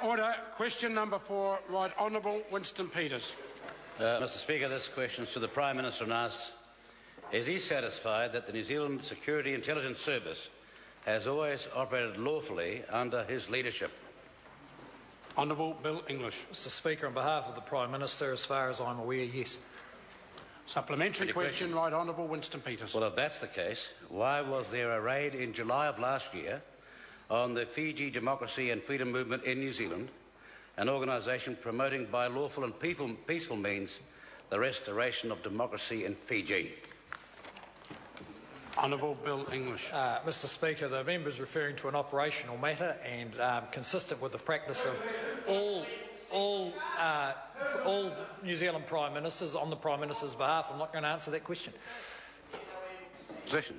Order. Question number 4, Right Honourable Winston Peters. Mr. Speaker, this question is to the Prime Minister and asks, is he satisfied that the New Zealand Security Intelligence Service has always operated lawfully under his leadership? Honourable Bill English. Mr. Speaker, on behalf of the Prime Minister, as far as I'm aware, yes. Supplementary question, Right Honourable Winston Peters. Well, if that's the case, why was there a raid in July of last year on the Fiji Democracy and Freedom Movement in New Zealand, an organisation promoting by lawful and peaceful means the restoration of democracy in Fiji? Honourable Bill English. Mr. Speaker, the member is referring to an operational matter, and consistent with the practice of all New Zealand Prime Ministers, on the Prime Minister's behalf, I'm not going to answer that question.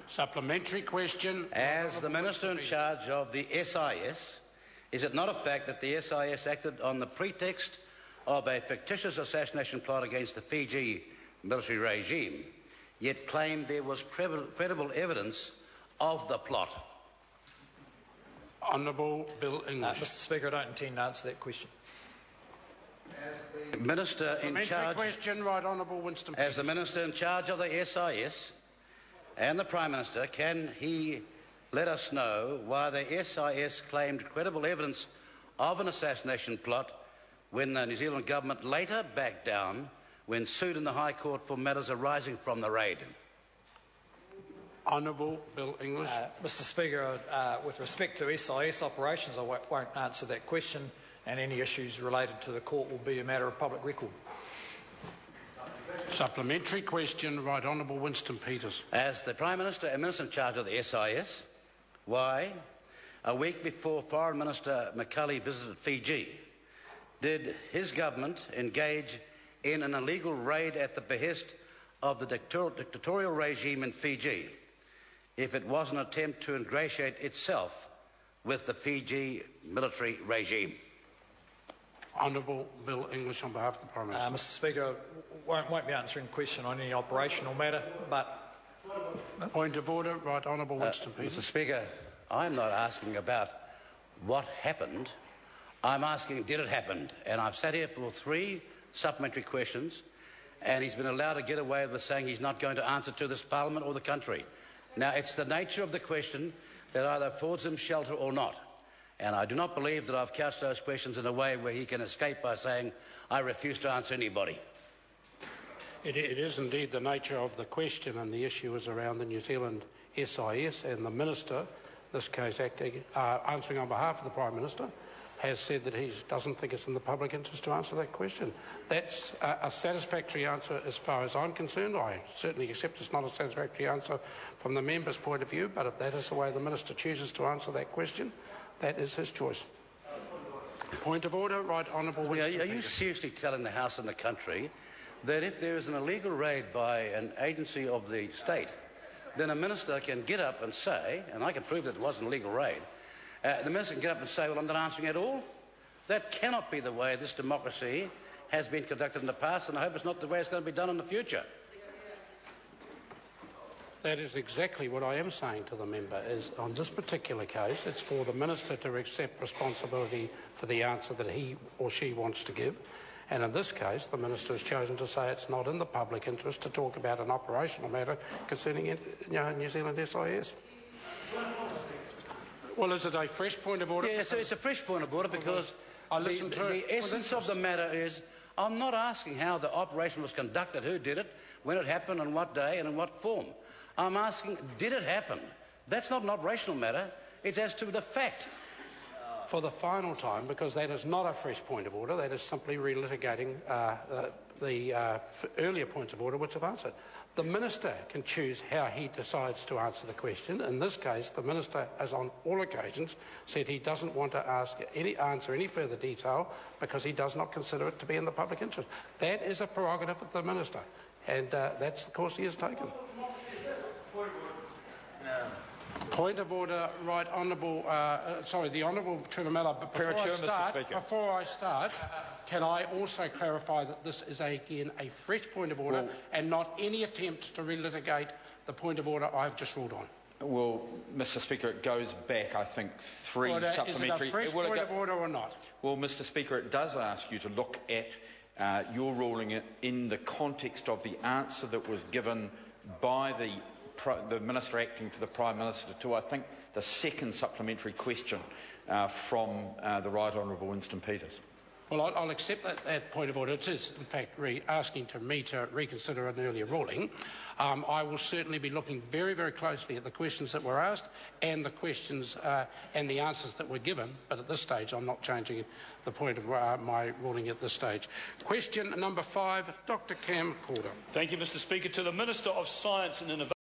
Supplementary question. As the Minister in charge of the SIS, is it not a fact that the SIS acted on the pretext of a fictitious assassination plot against the Fiji military regime, yet claimed there was credible evidence of the plot? Honourable Bill English. Mr. Speaker, I don't intend to answer that question. Minister in charge. Question, Right Honourable Winston As the Peters. Minister in charge of the SIS and the Prime Minister, can he let us know why the SIS claimed credible evidence of an assassination plot when the New Zealand Government later backed down when sued in the High Court for matters arising from the raid? Honourable Bill English. Mr. Speaker, with respect to SIS operations, I won't answer that question, and any issues related to the court will be a matter of public record. Supplementary question, Right Honourable Winston Peters. As the Prime Minister and Minister in charge of the SIS, why, a week before Foreign Minister McCulley visited Fiji, did his government engage in an illegal raid at the behest of the dictatorial regime in Fiji, if it was an attempt to ingratiate itself with the Fiji military regime? Honourable Bill English on behalf of the Prime Minister. Mr. Speaker, won't be answering a question on any operational matter, but... Point of order, Right Honourable Winston Peters. Mr. Speaker, I'm not asking about what happened. I'm asking, did it happen? And I've sat here for 3 supplementary questions, and he's been allowed to get away with saying he's not going to answer to this Parliament or the country. Now, it's the nature of the question that either affords him shelter or not. And I do not believe that I've couched those questions in a way where he can escape by saying, I refuse to answer anybody. It is indeed the nature of the question, and the issue is around the New Zealand SIS, and the Minister, in this case acting, answering on behalf of the Prime Minister, has said that he doesn't think it's in the public interest to answer that question. That's a satisfactory answer as far as I'm concerned. I certainly accept it's not a satisfactory answer from the member's point of view, but if that is the way the Minister chooses to answer that question, that is his choice. Point of order, Right Honourable Winston. Are you seriously telling the House and the country that if there is an illegal raid by an agency of the state, then a minister can get up and say, and I can prove that it was an illegal raid, the minister can get up and say, well, I'm not answering at all? That cannot be the way this democracy has been conducted in the past, and I hope it's not the way it's going to be done in the future. That is exactly what I am saying to the member, is on this particular case, it's for the Minister to accept responsibility for the answer that he or she wants to give. And in this case, the Minister has chosen to say it's not in the public interest to talk about an operational matter concerning New Zealand SIS. Well, is it a fresh point of order? Yeah, it's a fresh point of order because the essence of the matter is I'm not asking how the operation was conducted, who did it, when it happened, on what day and in what form. I'm asking, did it happen? That's not an operational matter. It's as to the fact. For the final time, because that is not a fresh point of order, that is simply relitigating the earlier points of order which have answered. The Minister can choose how he decides to answer the question. In this case, the Minister, as on all occasions, said he doesn't want to answer any further detail because he does not consider it to be in the public interest. That is a prerogative of the Minister, and that's the course he has taken. Point of order, Right Honourable, the Honourable Trinamella. Before I start, can I also clarify that this is again a fresh point of order and not any attempt to relitigate the point of order I have just ruled on? Well, Mr Speaker, it goes back, I think, three supplementary... Is it a fresh point of order or not? Well, Mr Speaker, it does ask you to look at your ruling in the context of the answer that was given by the Minister acting for the Prime Minister to, I think, the second supplementary question from the Right Honourable Winston Peters. Well, I'll accept that point of order. It is, in fact, asking me to reconsider an earlier ruling. I will certainly be looking very, very closely at the questions that were asked and the questions and the answers that were given, but at this stage I'm not changing the point of my ruling at this stage. Question number 5, Dr Cam Corder. Thank you, Mr Speaker. To the Minister of Science and Innovation.